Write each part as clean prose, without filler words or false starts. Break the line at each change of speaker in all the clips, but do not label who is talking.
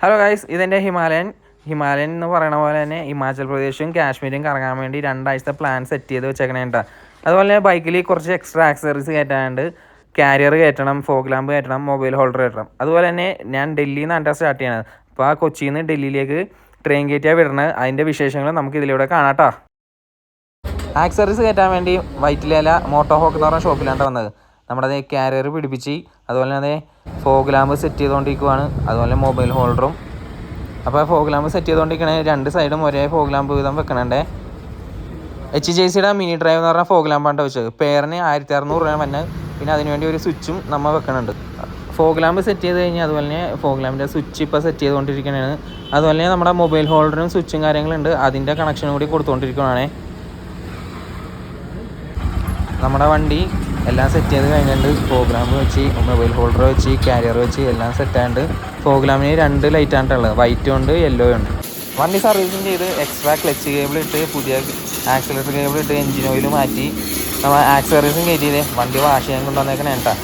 Hello guys, ഇതെൻ്റെ Himalayan എന്ന് പറയുന്ന പോലെ തന്നെ ഹിമാചൽ പ്രദേശും കാശ്മീരും കറങ്ങാൻ വേണ്ടി 2 ആഴ്ചത്തെ പ്ലാൻ സെറ്റ് ചെയ്ത് വെച്ചേക്കണേണ്ട. അതുപോലെ തന്നെ ബൈക്കിൽ കുറച്ച് എക്സ്ട്രാ ആക്സസറീസ് കയറ്റാനുണ്ട്. കാരിയർ കയറ്റണം, ഫോഗ് ലാമ്പ് കയറ്റണം, മൊബൈൽ ഹോൾഡർ കയറ്റണം. അതുപോലെ തന്നെ ഞാൻ ഡൽഹിയിൽ നിന്നാണ് സ്റ്റാർട്ട് ചെയ്യണത്. അപ്പോൾ ആ കൊച്ചിയിൽ നിന്ന് ഡൽഹിയിലേക്ക് ട്രെയിൻ കയറ്റിയാണ് വിടണത്. അതിൻ്റെ വിശേഷങ്ങൾ നമുക്ക് ഇതിലൂടെ കാണാം കേട്ടോ. ആക്സസറീസ് കയറ്റാൻ വേണ്ടി വൈറ്റിലേല മോട്ടോ ഹോക്ക് എന്ന് പറഞ്ഞ ഷോപ്പിലാണ് വന്നത്. നമ്മുടെ കാരിയർ പിടിപ്പിച്ച്, അതുപോലെ തന്നെ ഫോഗ് ലാമ്പ് സെറ്റ് ചെയ്തുകൊണ്ടിരിക്കുവാണ്. അതുപോലെ മൊബൈൽ ഹോൾഡറും. അപ്പോൾ ഫോഗ് ലാമ്പ് സെറ്റ് ചെയ്തുകൊണ്ടിരിക്കണേ 2 സൈഡും ഒരേ ഫോഗ് ലാമ്പ് വീതം വെക്കണേ. HJCയുടെ മിനി ഡ്രൈവ് എന്ന് പറഞ്ഞ ഫോഗ് ലാമ്പാണ് വെച്ചത്. പെയറിന് 1600 രൂപ വന്നെ. പിന്നെ അതിനുവേണ്ടി ഒരു സ്വിച്ചും നമ്മൾ വെക്കണുണ്ട്. ഫോഗ് ലാമ്പ് സെറ്റ് ചെയ്ത് കഴിഞ്ഞാൽ അതുപോലെ തന്നെ ഫോഗ് ലാമ്പിൻ്റെ സ്വിച്ച് ഇപ്പോൾ സെറ്റ് ചെയ്തുകൊണ്ടിരിക്കുകയാണ്. അതുപോലെ തന്നെ നമ്മുടെ മൊബൈൽ ഹോൾഡറും സ്വിച്ചും കാര്യങ്ങളുണ്ട്, അതിൻ്റെ കണക്ഷനും കൂടി കൊടുത്തുകൊണ്ടിരിക്കുകയാണേ. നമ്മുടെ വണ്ടി എല്ലാം സെറ്റ് ചെയ്ത് കഴിഞ്ഞിട്ടുണ്ട്. ഫോഗ് ലാമ്പ് വെച്ച്, മൊബൈൽ ഹോൾഡർ വെച്ച്, കാരിയർ വെച്ച് എല്ലാം സെറ്റായിട്ട്. ഫോഗ് ലാമ്പിന് 2 ലൈറ്റാണ് ഉള്ളത്, വൈറ്റും ഉണ്ട് യെല്ലോയും ഉണ്ട്. വണ്ടി സർവീസിങ് ചെയ്ത് എക്സ്ട്രാ ക്ലച്ച് കേബിൾ ഇട്ട്, പുതിയ ആക്സിലറേറ്റർ കേബിൾ ഇട്ട്, എഞ്ചിൻ ഓയിൽ മാറ്റി നമ്മൾ ആക്സസറീസും കയറ്റിയത് വണ്ടി വാഷ് ചെയ്യാൻ കൊണ്ടുവന്നേക്കണേ കേട്ടോ.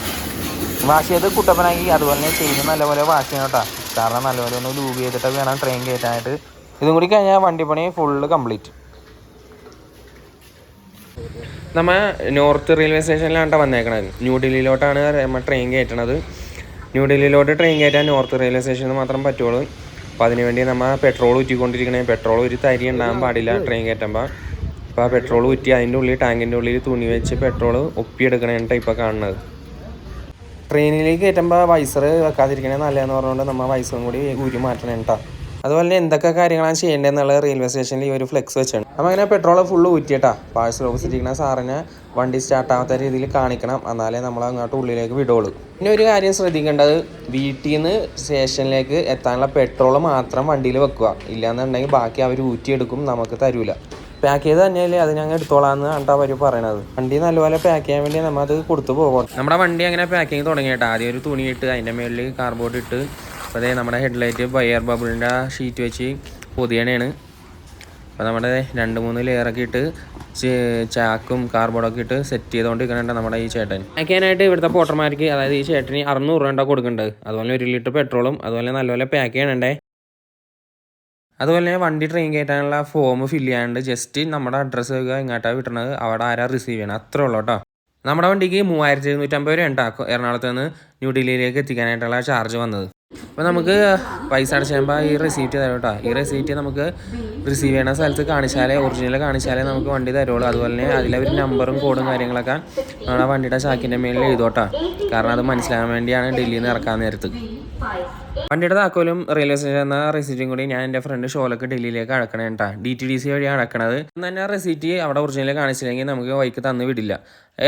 വാഷ് ചെയ്ത് കുട്ടപ്പനാക്കി. അതുപോലെ തന്നെ ചെയ്ത് നല്ലപോലെ വാഷ് ചെയ്യണം കേട്ടോ. കാരണം നല്ലപോലെ ഒന്ന് ലൂബ് ചെയ്തിട്ട് വേണം ട്രെയിൻ കയറ്റാനായിട്ട്. ഇതും കൂടി കഴിഞ്ഞാൽ വണ്ടി പണി ഫുള്ള് കംപ്ലീറ്റ്. നമ്മൾ നോർത്ത് റെയിൽവേ സ്റ്റേഷനിലാണ് വന്നേക്കണത്. ന്യൂഡൽഹിയിലോട്ടാണ് നമ്മൾ ട്രെയിൻ കയറ്റണത്. ന്യൂഡൽഹിയിലോട്ട് ട്രെയിൻ കയറ്റാൻ നോർത്ത് റെയിൽവേ സ്റ്റേഷനിൽ മാത്രം പറ്റുള്ളൂ. അപ്പോൾ അതിനുവേണ്ടി നമ്മൾ പെട്രോൾ ഊറ്റിക്കൊണ്ടിരിക്കണേ. പെട്രോൾ ഒരു തരി ഉണ്ടാകാൻ പാടില്ല ട്രെയിൻ കയറ്റുമ്പോൾ. അപ്പോൾ ആ പെട്രോൾ ഊറ്റി അതിൻ്റെ ഉള്ളിൽ ടാങ്കിൻ്റെ ഉള്ളിൽ തുണി വെച്ച് പെട്രോൾ ഒപ്പിയെടുക്കണേട്ടാണ് ഇപ്പോൾ കാണുന്നത്. ട്രെയിനിലേക്ക് കയറ്റുമ്പോൾ വൈസർ വെക്കാതിരിക്കണേ നല്ലതെന്ന് പറഞ്ഞുകൊണ്ട് നമ്മൾ വൈസറും കൂടി ഊരി മാറ്റണേ കേട്ടോ. അതുപോലെ തന്നെ എന്തൊക്കെ കാര്യങ്ങളാണ് ചെയ്യേണ്ടതെന്നുള്ളത് റെയിൽവേ സ്റ്റേഷനിൽ ഈ ഒരു ഫ്ലെക്സ് വെച്ചാണ്. അപ്പോൾ അങ്ങനെ പെട്രോൾ ഫുള്ള് ഊറ്റിയിട്ടാ. പാഴ്സൽ ഓഫീസിൽ ഇരിക്കുന്ന സാറിന് വണ്ടി സ്റ്റാർട്ടാവാത്ത രീതിയിൽ കാണിക്കണം, എന്നാലേ നമ്മൾ അങ്ങോട്ട് ഉള്ളിലേക്ക് വിടുള്ളൂ. പിന്നെ ഒരു കാര്യം ശ്രദ്ധിക്കേണ്ടത്, വീട്ടിൽ നിന്ന് സ്റ്റേഷനിലേക്ക് എത്താനുള്ള പെട്രോൾ മാത്രം വണ്ടിയിൽ വെക്കുക. ഇല്ലയെന്നുണ്ടെങ്കിൽ ബാക്കി അവർ ഊറ്റിയെടുക്കും, നമുക്ക് തരൂല. പാക്ക് ചെയ്ത് തന്നെയല്ലേ അത് ഞങ്ങൾ എടുത്തോളാന്ന് കണ്ടാ അവർ പറയണത്. വണ്ടി നല്ലപോലെ പാക്ക് ചെയ്യാൻ വേണ്ടി നമ്മൾ അത് കൊടുത്തു പോകണം. നമ്മുടെ വണ്ടി അങ്ങനെ പാക്കിങ് തുടങ്ങിയിട്ടാ. ആദ്യം ഒരു തുണി ഇട്ട് അതിൻ്റെ മേളിൽ കാർഡ്ബോർഡ് ഇട്ട്, അപ്പോൾ അതേ നമ്മുടെ ഹെഡ്ലൈറ്റ് എയർ ബബിളിൻ്റെ ഷീറ്റ് വെച്ച് പൊതിയണേണ്. അപ്പോൾ നമ്മുടെ 2-3 ലെയറൊക്കെ ഇട്ട് ചാക്കും കാർബോർഡൊക്കെ ഇട്ട് സെറ്റ് ചെയ്തുകൊണ്ടിരിക്കണുണ്ട് നമ്മുടെ ഈ ചേട്ടൻ. പാക്കാനായിട്ട് ഇവിടുത്തെ പോട്ടർമാർക്ക്, അതായത് ഈ ചേട്ടന് 600 രൂപ കൊടുക്കുന്നുണ്ട്. അതുപോലെ 1 ലിറ്റർ പെട്രോളും അതുപോലെ നല്ലപോലെ പാക്ക് ചെയ്യണേ. അതുപോലെ തന്നെ വണ്ടി ട്രെയിൻ കയറ്റാനുള്ള ഫോം ഫില്ല് ചെയ്യാണ്ട് ജസ്റ്റ് നമ്മുടെ അഡ്രസ്സ് ഇങ്ങോട്ടാണ് വിട്ടണത്. അവിടെ ആരാ റിസീവ് ചെയ്യണം, അത്രേ ഉള്ളൂ കേട്ടോ. നമ്മുടെ വണ്ടിക്ക് 3750 രൂപ ഉണ്ടാക്കും എറണാകുളത്ത് നിന്ന് ന്യൂഡൽഹിയിലേക്ക് എത്തിക്കാനായിട്ടുള്ള ചാർജ് വന്നത്. അപ്പോൾ നമുക്ക് പൈസ അടച്ച് കഴിയുമ്പോൾ ഈ റെസീപ്റ്റ് തരും കേട്ടോ. ഈ റെസീപ്റ്റ് നമുക്ക് റിസീവ് ചെയ്യുന്ന സ്ഥലത്ത് കാണിച്ചാലേ, ഒറിജിനൽ കാണിച്ചാലേ നമുക്ക് വണ്ടി തരുള്ളൂ. അതുപോലെ തന്നെ അതിലൊരു നമ്പറും കോഡും കാര്യങ്ങളൊക്കെ നമ്മുടെ വണ്ടിയുടെ ചാക്കിൻ്റെ മേളിൽ എഴുതോട്ടോ. കാരണം അത് മനസ്സിലാകാൻ വേണ്ടിയാണ് ഡൽഹിയിൽ നിന്ന് ഇറക്കാൻ നേരത്ത്. വണ്ടിയുടെ താക്കോലും റെയിൽവേ സ്റ്റേഷൻ എന്ന റെസീറ്റും കൂടി ഞാൻ എൻ്റെ ഫ്രണ്ട് ഷോലൊക്കെ ഡൽഹിയിലേക്ക് അടക്കണേ കേട്ടോ. DTDC വഴിയാണ് അടക്കണത്. തന്നെ റെസീറ്റ് അവിടെ ഒറിജിനൽ കാണിച്ചില്ലെങ്കിൽ നമുക്ക് ബൈക്ക് തന്നു വിടില്ല.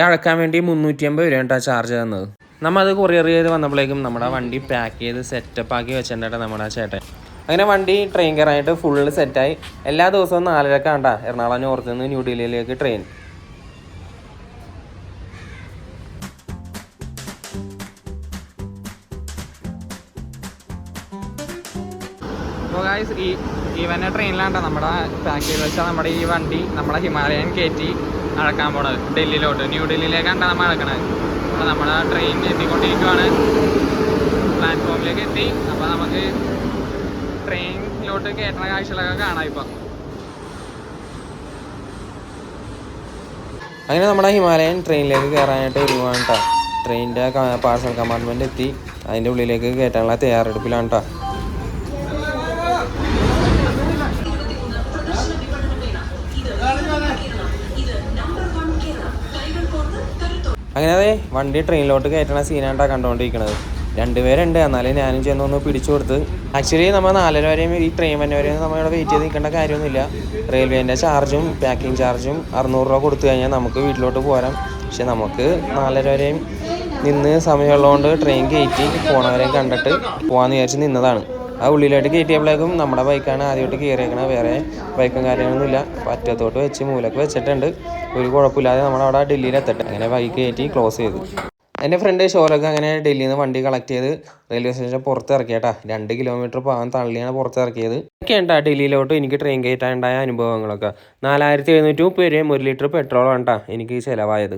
അടക്കാൻ വേണ്ടി 350 രൂപ കേട്ടോ ചാർജ് തന്നത്. നമ്മൾ അത് കൊറിയർ ചെയ്ത് വന്നപ്പോഴേക്കും നമ്മുടെ വണ്ടി പാക്ക് ചെയ്ത് സെറ്റപ്പ് ആക്കി വെച്ചിട്ടുണ്ട് നമ്മുടെ ചേട്ടൻ. അങ്ങനെ വണ്ടി ട്രെയിൻ കയറാനായിട്ട് ഫുള്ള് സെറ്റായി. എല്ലാ ദിവസവും 4:30 കണ്ടാ എറണാകുളം നോർത്ത് നിന്ന് ന്യൂഡൽഹിയിലേക്ക് ട്രെയിൻ. അപ്പോൾ ഗൈസ്, ഈ വന്ന ട്രെയിനിലാണ്ട നമ്മുടെ പാക്ക് ചെയ്ത് വെച്ചാൽ നമ്മുടെ ഈ വണ്ടി നമ്മുടെ ഹിമാലയൻ കയറ്റി അടക്കാൻ പോണത് ഡൽഹിയിലോട്ട്. ന്യൂഡൽഹിയിലേക്കാണ് നമ്മൾ അടക്കണത്. അപ്പോൾ നമ്മുടെ ട്രെയിൻ എത്തിക്കൊണ്ടിരിക്കുവാണ്. പ്ലാറ്റ്ഫോമിലേക്ക് എത്തി. അപ്പോൾ നമുക്ക് ട്രെയിനിലോട്ട് കയറ്റുന്ന കാഴ്ചകളൊക്കെ കാണാം ഇപ്പം. അങ്ങനെ നമ്മുടെ ഹിമാലയൻ ട്രെയിനിലേക്ക് കയറാനായിട്ട് ഒരുപാട് കേട്ടോ. ട്രെയിനിൻ്റെ പാർസൽ കമ്പാർട്ട്മെൻറ്റ് എത്തി. അതിൻ്റെ ഉള്ളിലേക്ക് കയറ്റാനുള്ള തയ്യാറെടുപ്പിലാണ് കേട്ടോ. അങ്ങനെ അതെ വണ്ടി ട്രെയിനിലോട്ട് കയറ്റണ സീനാണ്ടാ കണ്ടുകൊണ്ടിരിക്കണത്. 2 പേരുണ്ട്, എന്നാലും ഞാനും ചെന്നൊന്ന് പിടിച്ചു കൊടുത്ത്. ആക്ച്വലി നമ്മൾ 4:30 വരെയും ഈ ട്രെയിൻ വന്നെ വരെയും നമ്മളിവിടെ വെയിറ്റ് ചെയ്ത് നിൽക്കേണ്ട കാര്യമൊന്നുമില്ല. റെയിൽവേൻ്റെ ചാർജും പാക്കിംഗ് ചാർജും 600 രൂപ കൊടുത്തു കഴിഞ്ഞാൽ നമുക്ക് വീട്ടിലോട്ട് പോരാം. പക്ഷെ നമുക്ക് 4:30 വരെയും നിന്ന് സമയമുള്ളതുകൊണ്ട് ട്രെയിൻ കയറ്റി പോണവരെയും കണ്ടിട്ട് പോകാമെന്ന് വിചാരിച്ച് നിന്നതാണ്. ആ ഉള്ളിലോട്ട് കയറ്റിയപ്പോഴേക്കും നമ്മുടെ ബൈക്കാണ് ആദ്യമായിട്ട് കയറിയേക്കണത്. വേറെ ബൈക്കും കാര്യങ്ങളൊന്നുമില്ല. പറ്റത്തോട്ട് വെച്ച് മൂലക്ക് വെച്ചിട്ടുണ്ട്. ഒരു കുഴപ്പമില്ലാതെ നമ്മളവിടെ ഡൽഹിയിൽ എത്തട്ടെ. അങ്ങനെ ബൈക്ക് കയറ്റി ക്ലോസ് ചെയ്തു. എൻ്റെ ഫ്രണ്ട് ഷോലൊക്കെ അങ്ങനെ ഡൽഹിയിൽ നിന്ന് വണ്ടി കളക്ട് ചെയ്ത് റെയിൽവേ സ്റ്റേഷൻ പുറത്ത് ഇറക്കിയേട്ടാ. 2 കിലോമീറ്റർ പോകാൻ തള്ളിയാണ് പുറത്ത് ഇറക്കിയത്. ഒക്കെ ഉണ്ടാ ഡൽഹിയിലോട്ട് എനിക്ക് ട്രെയിൻ കയറ്റാനുണ്ടായ അനുഭവങ്ങളൊക്കെ. 4730 രൂപയും 1 ലിറ്റർ പെട്രോളും ഉണ്ടാ എനിക്ക് ചിലവായത്.